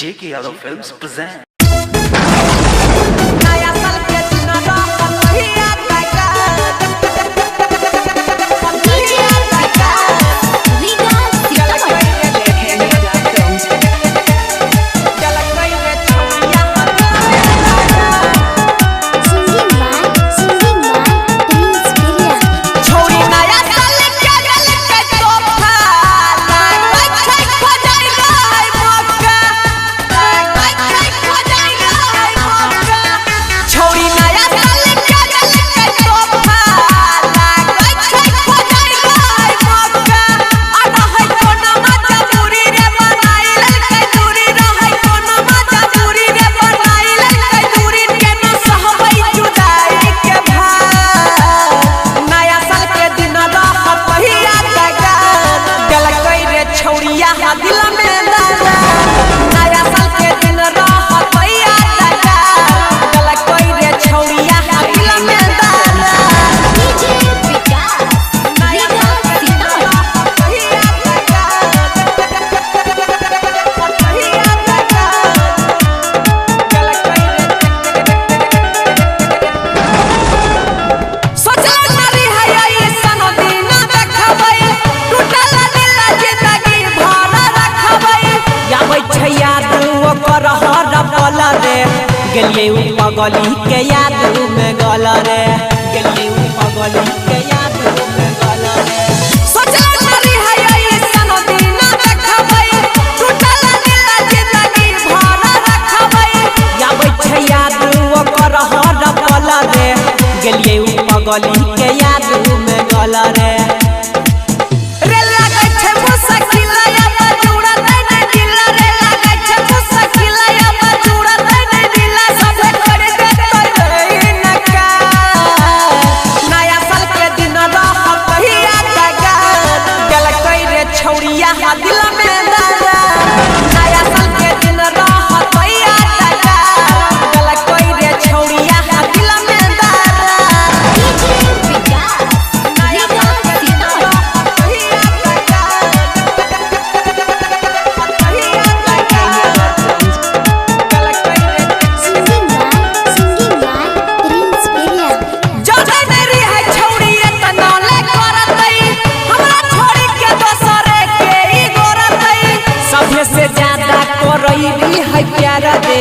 J.K. Yadav Films present. गलिए पगली के याद में गल रे गलिए पगली के याद में गल रे सोचला करी है ऐसन दिन देखबै टूटल दिल जिंदगी भर रखबै याबै छै याद ओकर हर पल रे गलिए पगली के याद में गल रे प्यारा रे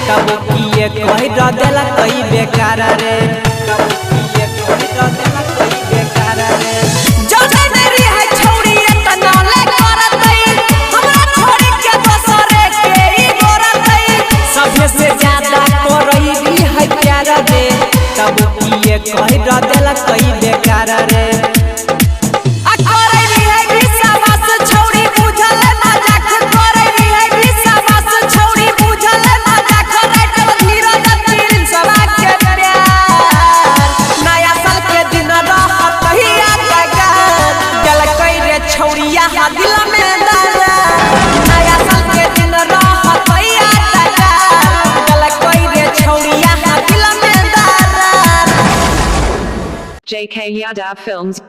कब किए कह देला कई बेकार रे कब किए कह देला कई बेकार रे जजे मेरी है छौड़ी एतना ले करतई हमरा छोड़ी के दोसरे के ई गोरतई सबसे से ज्यादा करई भी है प्यारा रे कब किए कह देला कई बेकार रे J.K. Yadav Films